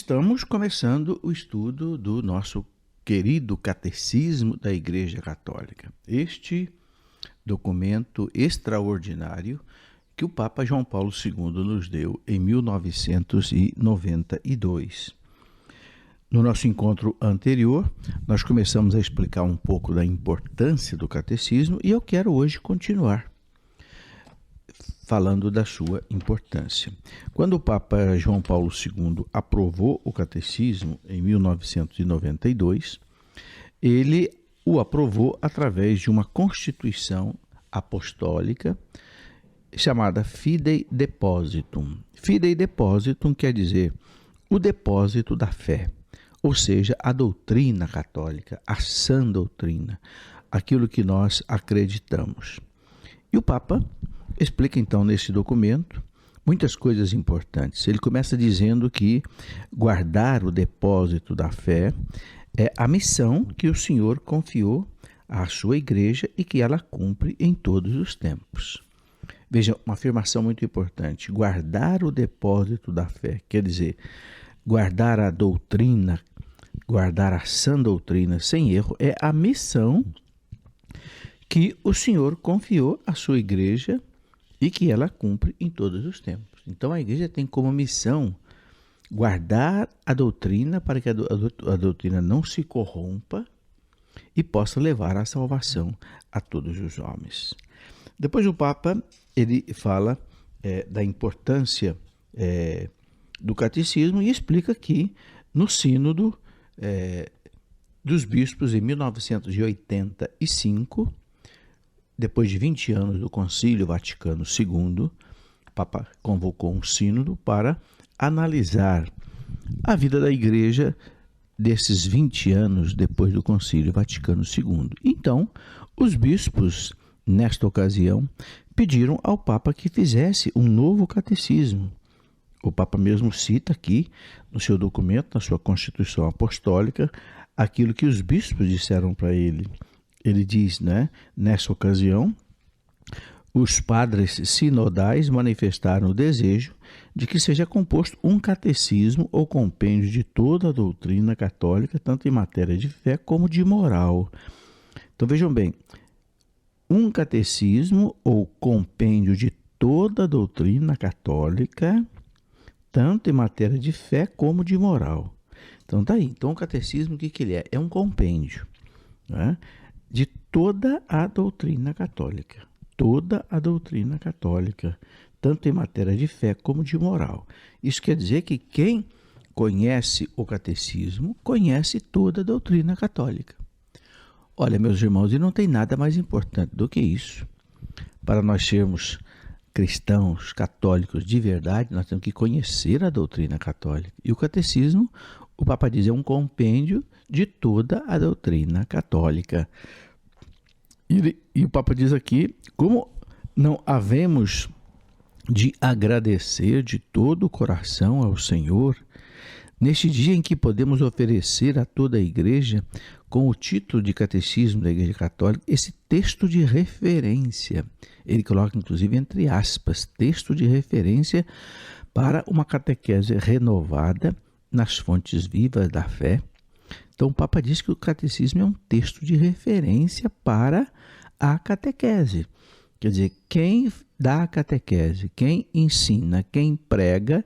Estamos começando o estudo do nosso querido Catecismo da Igreja Católica. Este documento extraordinário que o Papa João Paulo II nos deu em 1992. No nosso encontro anterior, nós começamos a explicar um pouco da importância do catecismo e eu quero hoje continuar falando da sua importância. Quando o Papa João Paulo II aprovou o catecismo em 1992, ele o aprovou através de uma constituição apostólica chamada Fidei Depositum. Fidei Depositum quer dizer o depósito da fé, ou seja, a doutrina católica, a sã doutrina, aquilo que nós acreditamos. E o Papa explica então nesse documento muitas coisas importantes. Ele começa dizendo que guardar o depósito da fé é a missão que o Senhor confiou à sua igreja e que ela cumpre em todos os tempos. Veja, uma afirmação muito importante. Guardar o depósito da fé, quer dizer, guardar a doutrina, guardar a sã doutrina sem erro, é a missão que o Senhor confiou à sua igreja e que ela cumpre em todos os tempos. Então a igreja tem como missão guardar a doutrina para que a doutrina não se corrompa e possa levar à salvação a todos os homens. Depois o Papa ele fala da importância do catecismo e explica que no sínodo dos bispos em 1985, depois de 20 anos do Concílio Vaticano II, o Papa convocou um sínodo para analisar a vida da Igreja desses 20 anos depois do Concílio Vaticano II. Então, os bispos, nesta ocasião, pediram ao Papa que fizesse um novo catecismo. O Papa mesmo cita aqui, no seu documento, na sua Constituição Apostólica, aquilo que os bispos disseram para ele. Ele diz, nessa ocasião, os padres sinodais manifestaram o desejo de que seja composto um catecismo ou compêndio de toda a doutrina católica, tanto em matéria de fé como de moral. Então vejam bem, um catecismo ou compêndio de toda a doutrina católica, tanto em matéria de fé como de moral. Então tá aí. Então o catecismo, o que ele é? É um compêndio, de toda a doutrina católica. Toda a doutrina católica, tanto em matéria de fé como de moral. Isso quer dizer que quem conhece o catecismo, conhece toda a doutrina católica. Olha, meus irmãos, e não tem nada mais importante do que isso. Para nós sermos cristãos, católicos de verdade, nós temos que conhecer a doutrina católica. E o catecismo, o Papa diz, é um compêndio de toda a doutrina católica. E o Papa diz aqui, como não havemos de agradecer de todo o coração ao Senhor, neste dia em que podemos oferecer a toda a Igreja, com o título de Catecismo da Igreja Católica, esse texto de referência. Ele coloca, inclusive, entre aspas, texto de referência para uma catequese renovada nas fontes vivas da fé. Então, o Papa diz que o catecismo é um texto de referência para a catequese. Quer dizer, quem dá a catequese, quem ensina, quem prega,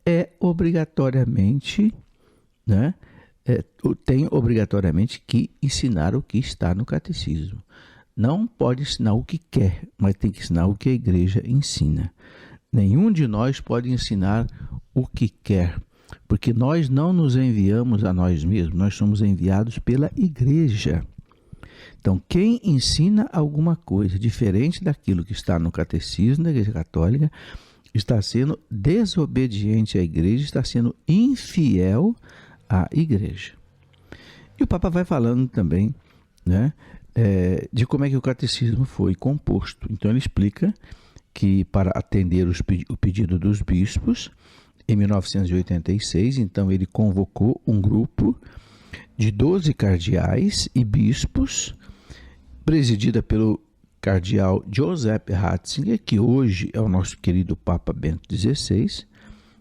é obrigatoriamente, tem obrigatoriamente que ensinar o que está no catecismo. Não pode ensinar o que quer, mas tem que ensinar o que a igreja ensina. Nenhum de nós pode ensinar o que quer, porque nós não nos enviamos a nós mesmos, nós somos enviados pela igreja. Então, quem ensina alguma coisa diferente daquilo que está no catecismo da Igreja Católica está sendo desobediente à igreja, está sendo infiel à igreja. E o Papa vai falando também, de como é que o catecismo foi composto. Então, ele explica que para atender o pedido dos bispos, em 1986, então ele convocou um grupo de 12 cardeais e bispos, presidida pelo cardeal Joseph Ratzinger, que hoje é o nosso querido Papa Bento XVI,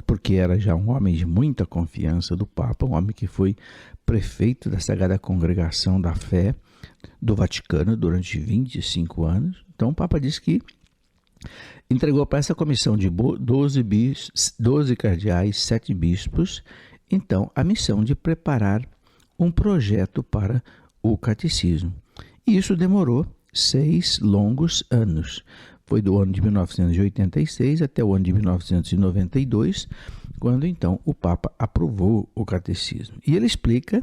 porque era já um homem de muita confiança do Papa, um homem que foi prefeito da Sagrada Congregação da Fé do Vaticano durante 25 anos. Então o Papa disse que entregou para essa comissão de 12 cardeais, 7 bispos, então a missão de preparar um projeto para o catecismo. E isso demorou 6 longos anos. Foi do ano de 1986 até o ano de 1992, quando então o Papa aprovou o catecismo. E ele explica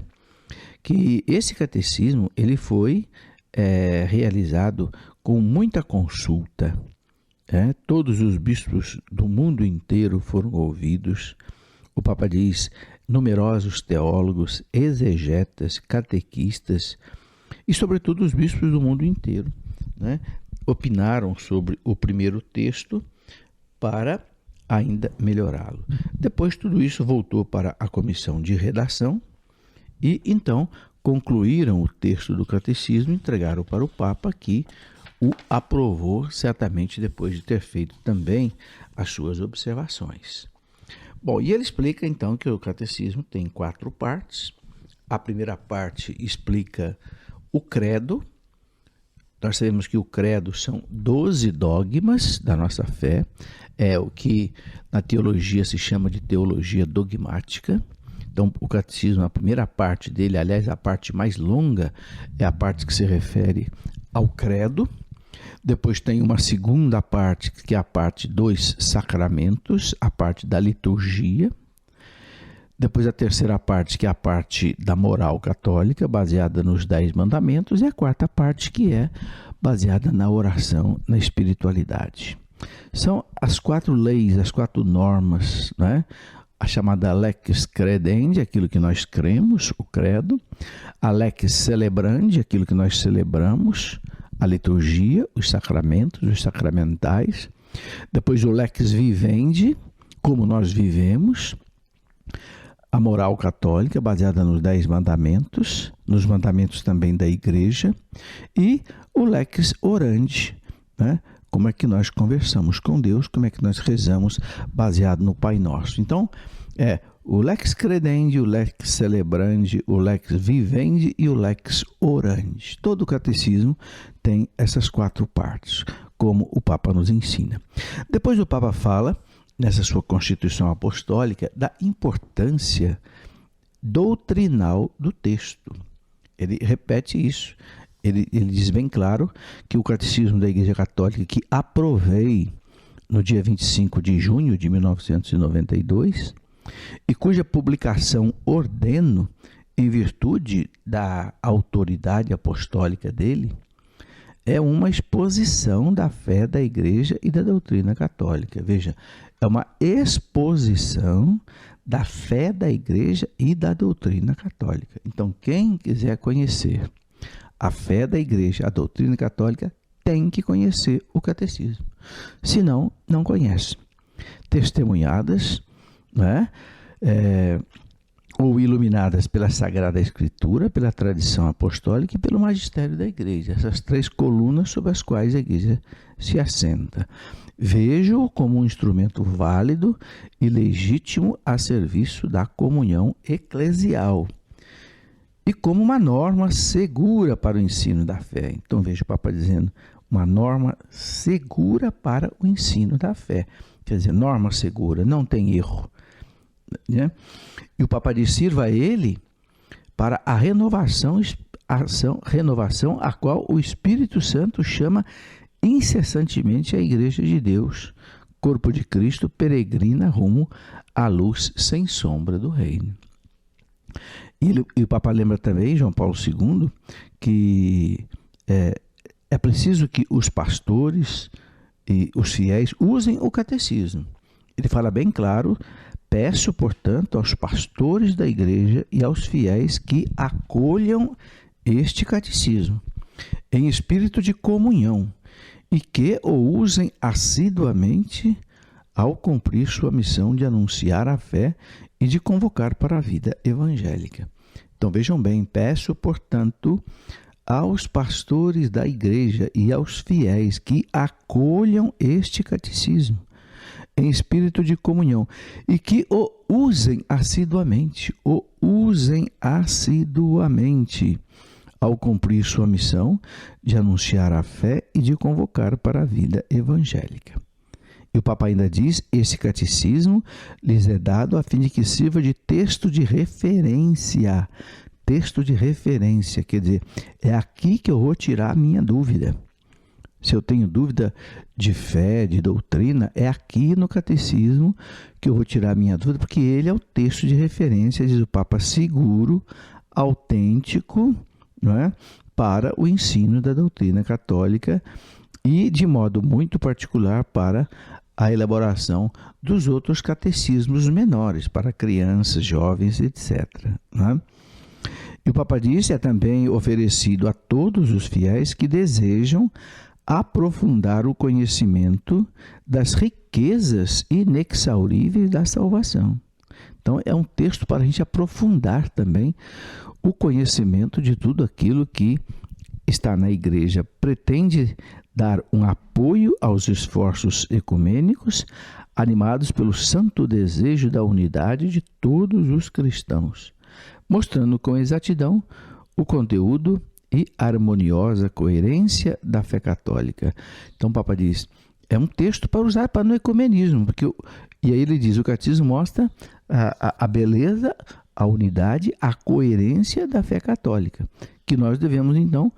que esse catecismo ele foi realizado com muita consulta. Todos os bispos do mundo inteiro foram ouvidos. O Papa diz, numerosos teólogos, exegetas, catequistas e, sobretudo, os bispos do mundo inteiro, opinaram sobre o primeiro texto para ainda melhorá-lo. Depois, tudo isso voltou para a comissão de redação e, então, concluíram o texto do catecismo e entregaram para o Papa, que o aprovou, certamente depois de ter feito também as suas observações. Bom, e ele explica então que o catecismo tem 4 partes. A primeira parte explica o credo. Nós sabemos que o credo são 12 dogmas da nossa fé, é o que na teologia se chama de teologia dogmática. Então, o catecismo, a primeira parte dele, aliás, a parte mais longa, é a parte que se refere ao credo. Depois tem uma segunda parte, que é a parte dos sacramentos, a parte da liturgia. Depois a terceira parte, que é a parte da moral católica, baseada nos 10 mandamentos. E a quarta parte, que é baseada na oração, na espiritualidade. São as 4 leis, as 4 normas, A chamada lex credendi, aquilo que nós cremos, o credo. A lex celebrandi, aquilo que nós celebramos, a liturgia, os sacramentos, os sacramentais. Depois o lex vivendi, como nós vivemos. A moral católica, baseada nos 10 mandamentos, nos mandamentos também da igreja. E o lex orandi, como é que nós conversamos com Deus, como é que nós rezamos, baseado no Pai Nosso. Então, o lex credendi, o lex celebrandi, o lex vivendi e o lex orandi. Todo o catecismo tem essas 4 partes, como o Papa nos ensina. Depois o Papa fala, nessa sua Constituição Apostólica, da importância doutrinal do texto. Ele repete isso. Ele diz bem claro que o Catecismo da Igreja Católica, que aprovei no dia 25 de junho de 1992, e cuja publicação ordeno em virtude da autoridade apostólica dele, é uma exposição da fé da Igreja e da doutrina católica. Veja, é uma exposição da fé da Igreja e da doutrina católica. Então, quem quiser conhecer a fé da Igreja, a doutrina católica, tem que conhecer o catecismo. Senão, não conhece. Testemunhadas, ou iluminadas pela Sagrada Escritura, pela tradição apostólica e pelo magistério da Igreja. Essas 3 colunas sobre as quais a Igreja se assenta. Vejo-o como um instrumento válido e legítimo a serviço da comunhão eclesial e como uma norma segura para o ensino da fé. Então, veja o Papa dizendo, uma norma segura para o ensino da fé. Quer dizer, norma segura, não tem erro. E o Papa diz, sirva a ele para a renovação a qual o Espírito Santo chama incessantemente a Igreja de Deus, corpo de Cristo, peregrina rumo à luz sem sombra do reino. E o Papa lembra também, João Paulo II, que é preciso que os pastores e os fiéis usem o catecismo. Ele fala bem claro, peço, portanto, aos pastores da igreja e aos fiéis que acolham este catecismo em espírito de comunhão e que o usem assiduamente ao cumprir sua missão de anunciar a fé e de convocar para a vida evangélica. Então vejam bem, peço, portanto, aos pastores da igreja e aos fiéis que acolham este catecismo em espírito de comunhão, e que o usem assiduamente, ao cumprir sua missão de anunciar a fé e de convocar para a vida evangélica. E o Papa ainda diz: esse catecismo lhes é dado a fim de que sirva de texto de referência. Texto de referência, quer dizer, é aqui que eu vou tirar a minha dúvida. Se eu tenho dúvida de fé, de doutrina, é aqui no catecismo que eu vou tirar a minha dúvida, porque ele é o texto de referência, diz o Papa, seguro, autêntico, não é? Para o ensino da doutrina católica e, de modo muito particular, para a elaboração dos outros catecismos menores, para crianças, jovens, etc. Não é? E o Papa disse: é também oferecido a todos os fiéis que desejam aprofundar o conhecimento das riquezas inexauríveis da salvação. Então, é um texto para a gente aprofundar também o conhecimento de tudo aquilo que está na Igreja. Pretende dar um apoio aos esforços ecumênicos, animados pelo santo desejo da unidade de todos os cristãos, mostrando com exatidão o conteúdo e harmoniosa coerência da fé católica. Então o Papa diz, é um texto para usar para no ecumenismo, e aí ele diz, o catecismo mostra a beleza, a unidade, a coerência da fé católica, que nós devemos então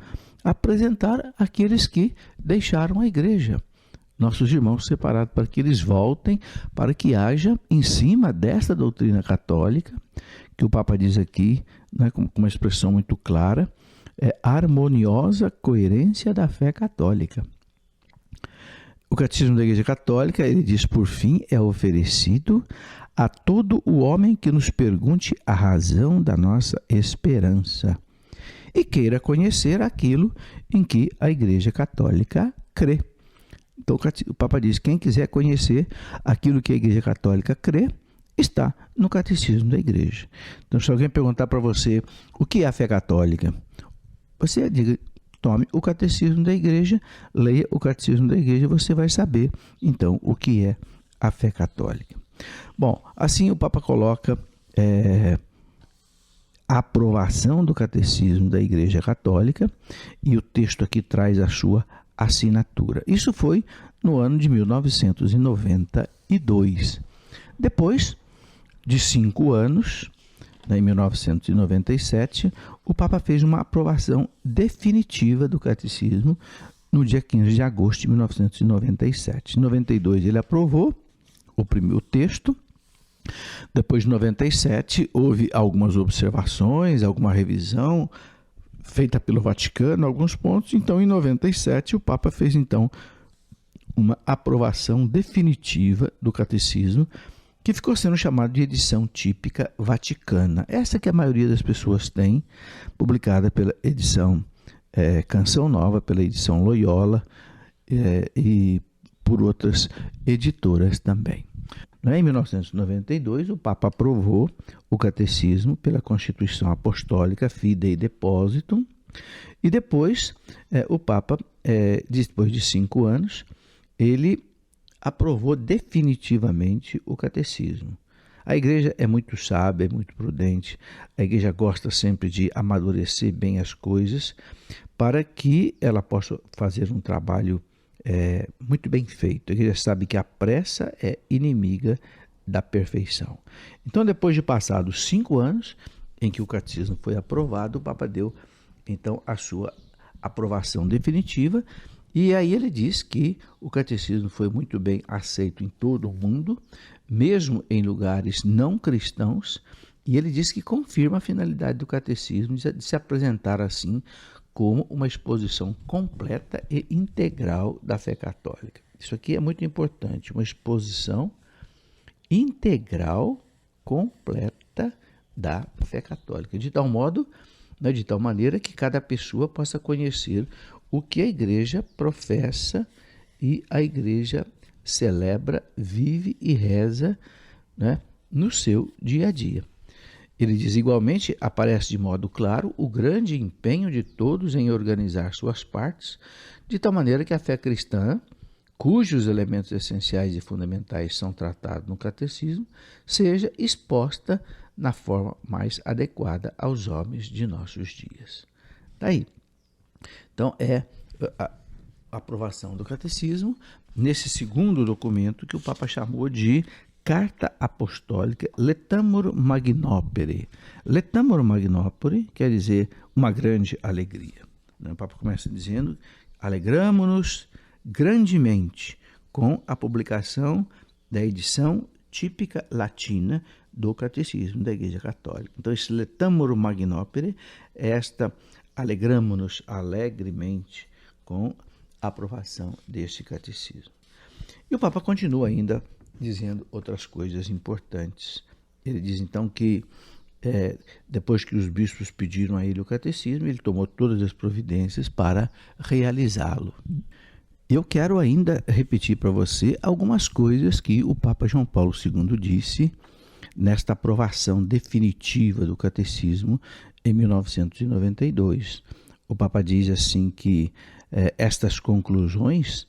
apresentar àqueles que deixaram a Igreja, nossos irmãos separados, para que eles voltem, para que haja em cima desta doutrina católica, que o Papa diz aqui, né, com uma expressão muito clara, harmoniosa coerência da fé católica. O Catecismo da Igreja Católica, ele diz, por fim, é oferecido a todo o homem que nos pergunte a razão da nossa esperança e queira conhecer aquilo em que a Igreja Católica crê. Então o Papa diz, quem quiser conhecer aquilo que a Igreja Católica crê, está no Catecismo da Igreja. Então, se alguém perguntar para você o que é a fé católica, você diga, tome o Catecismo da Igreja, leia o Catecismo da Igreja, você vai saber, então, o que é a fé católica. Bom, assim o Papa coloca a aprovação do Catecismo da Igreja Católica, e o texto aqui traz a sua assinatura. Isso foi no ano de 1992. Depois de 5 anos, em 1997, o Papa fez uma aprovação definitiva do Catecismo no dia 15 de agosto de 1997. Em 92 ele aprovou o primeiro texto. Depois de 97 houve algumas observações, alguma revisão feita pelo Vaticano, alguns pontos. Então, em 97 o Papa fez então uma aprovação definitiva do Catecismo, que ficou sendo chamado de edição típica vaticana. Essa que a maioria das pessoas tem, publicada pela edição Canção Nova, pela edição Loyola e por outras editoras também. Em 1992, o Papa aprovou o Catecismo pela Constituição Apostólica Fidei Depositum, e depois o Papa, depois de 5 anos, ele aprovou definitivamente o Catecismo. A Igreja é muito sábia, é muito prudente, a Igreja gosta sempre de amadurecer bem as coisas para que ela possa fazer um trabalho muito bem feito. A Igreja sabe que a pressa é inimiga da perfeição. Então, depois de passados 5 anos em que o Catecismo foi aprovado, o Papa deu então a sua aprovação definitiva. E aí ele diz que o Catecismo foi muito bem aceito em todo o mundo, mesmo em lugares não cristãos, e ele diz que confirma a finalidade do Catecismo de se apresentar assim como uma exposição completa e integral da fé católica. Isso aqui é muito importante, uma exposição integral, completa da fé católica, de tal modo, de tal maneira que cada pessoa possa conhecer o que a Igreja professa e a Igreja celebra, vive e reza, no seu dia a dia. Ele diz, igualmente, aparece de modo claro o grande empenho de todos em organizar suas partes, de tal maneira que a fé cristã cujos elementos essenciais e fundamentais são tratados no catecismo, seja exposta na forma mais adequada aos homens de nossos dias. Daí. Então, é a aprovação do catecismo nesse segundo documento que o Papa chamou de Carta Apostólica Letamur Magnopere. Letamur Magnopere quer dizer uma grande alegria. O Papa começa dizendo: alegramo-nos grandemente com a publicação da edição típica latina do Catecismo da Igreja Católica. Então, esse Letamur Magnopere é esta alegramo-nos alegremente com a aprovação deste catecismo. E o Papa continua ainda dizendo outras coisas importantes. Ele diz então que depois que os bispos pediram a ele o catecismo, ele tomou todas as providências para realizá-lo. Eu quero ainda repetir para você algumas coisas que o Papa João Paulo II disse nesta aprovação definitiva do catecismo em 1992. O Papa diz assim que estas conclusões,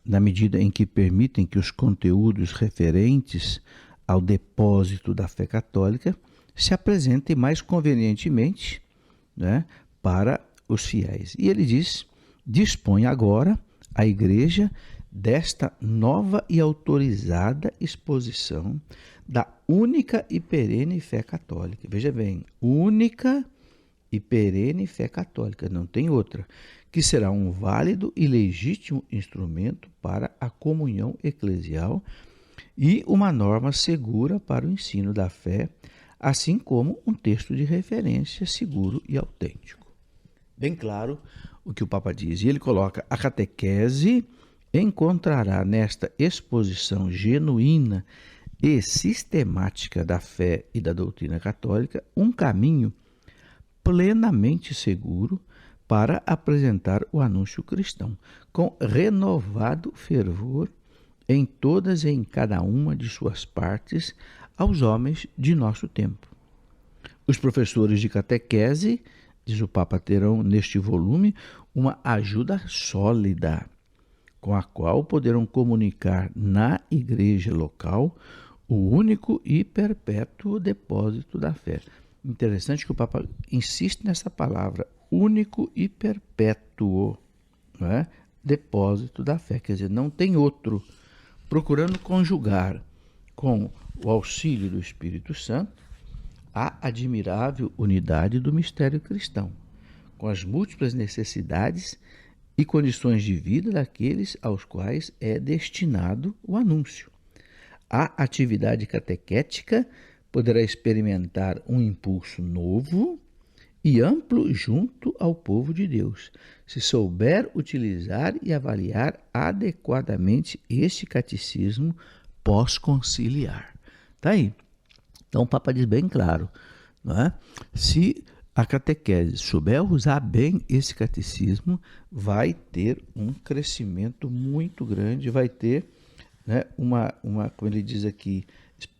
na medida em que permitem que os conteúdos referentes ao depósito da fé católica se apresentem mais convenientemente, né, para os fiéis. E ele diz: dispõe agora a Igreja desta nova e autorizada exposição da única e perene fé católica. Veja bem, única e perene fé católica, não tem outra, que será um válido e legítimo instrumento para a comunhão eclesial e uma norma segura para o ensino da fé, assim como um texto de referência seguro e autêntico. Bem claro o que o Papa diz. E ele coloca: a catequese encontrará nesta exposição genuína e sistemática da fé e da doutrina católica um caminho plenamente seguro para apresentar o anúncio cristão, com renovado fervor em todas e em cada uma de suas partes aos homens de nosso tempo. Os professores de catequese, diz o Papa, terão neste volume uma ajuda sólida, com a qual poderão comunicar na igreja local o único e perpétuo depósito da fé. Interessante que o Papa insiste nessa palavra, único e perpétuo, não é? Depósito da fé, quer dizer, não tem outro, procurando conjugar com o auxílio do Espírito Santo a admirável unidade do mistério cristão, com as múltiplas necessidades e condições de vida daqueles aos quais é destinado o anúncio. A atividade catequética poderá experimentar um impulso novo e amplo junto ao povo de Deus, se souber utilizar e avaliar adequadamente este catecismo pós-conciliar. Tá aí. Então o Papa diz bem claro, não é? Se a catequese souber usar bem esse catecismo, vai ter um crescimento muito grande, vai ter, né, como ele diz aqui,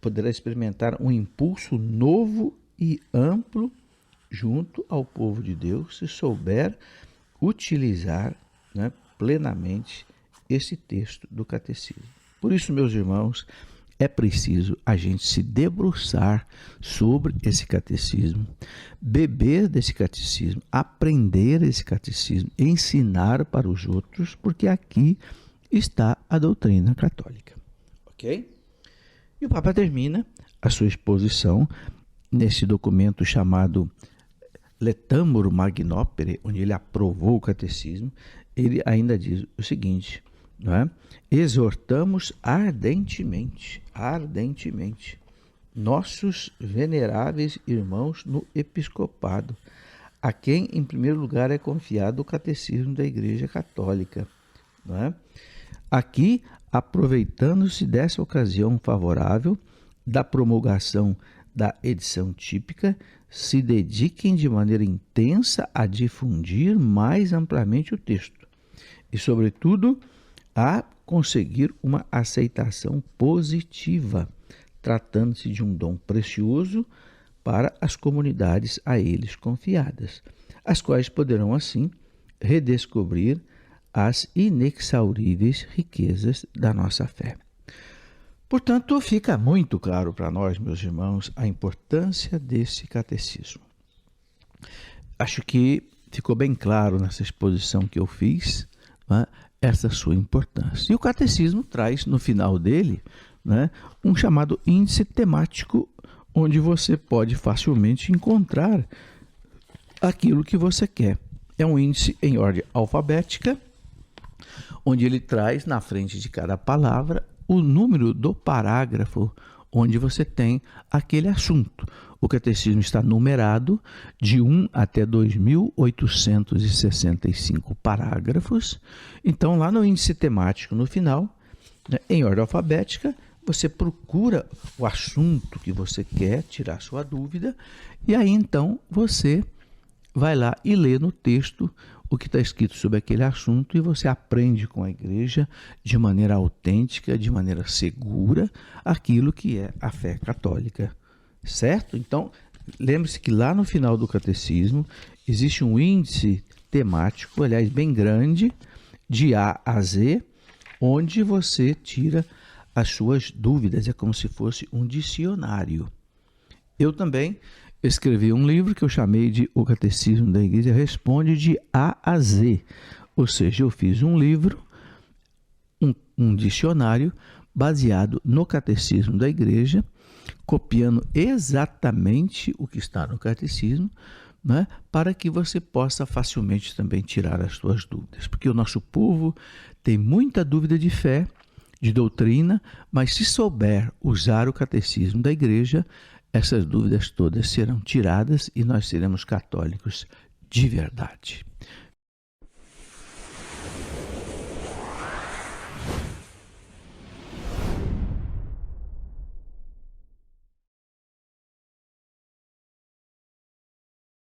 poderá experimentar um impulso novo e amplo junto ao povo de Deus, se souber utilizar, né, plenamente esse texto do catecismo. Por isso, meus irmãos, é preciso a gente se debruçar sobre esse catecismo, beber desse catecismo, aprender esse catecismo, ensinar para os outros, porque aqui está a doutrina católica. Ok? E o Papa termina a sua exposição nesse documento chamado Letamur Magnopere, onde ele aprovou o catecismo. Ele ainda diz o seguinte, não é? Exortamos ardentemente nossos veneráveis irmãos no episcopado, a quem em primeiro lugar é confiado o catecismo da Igreja Católica, não é? Aqui, aproveitando-se dessa ocasião favorável da promulgação da edição típica, se dediquem de maneira intensa a difundir mais amplamente o texto e, sobretudo, a conseguir uma aceitação positiva, tratando-se de um dom precioso para as comunidades a eles confiadas, as quais poderão, assim, redescobrir as inexauríveis riquezas da nossa fé. Portanto, fica muito claro para nós, meus irmãos, a importância desse catecismo. Acho que ficou bem claro nessa exposição que eu fiz, né, essa sua importância. E o catecismo traz no final dele, né, um chamado índice temático, onde você pode facilmente encontrar aquilo que você quer. É um índice em ordem alfabética, onde ele traz na frente de cada palavra o número do parágrafo onde você tem aquele assunto. O catecismo está numerado de 1 até 2.865 parágrafos. Então, lá no índice temático, no final, né, em ordem alfabética, você procura o assunto que você quer tirar sua dúvida e aí, então, você vai lá e lê no texto o que está escrito sobre aquele assunto e você aprende com a igreja de maneira autêntica, de maneira segura, aquilo que é a fé católica, certo? Então, lembre-se que lá no final do catecismo existe um índice temático, aliás, bem grande, de A a Z, onde você tira as suas dúvidas, é como se fosse um dicionário. Eu também escrevi um livro que eu chamei de O Catecismo da Igreja Responde de A a Z. Ou seja, eu fiz um livro, um dicionário baseado no Catecismo da Igreja, copiando exatamente o que está no Catecismo, né, para que você possa facilmente também tirar as suas dúvidas. Porque o nosso povo tem muita dúvida de fé, de doutrina, mas se souber usar o Catecismo da Igreja, essas dúvidas todas serão tiradas e nós seremos católicos de verdade.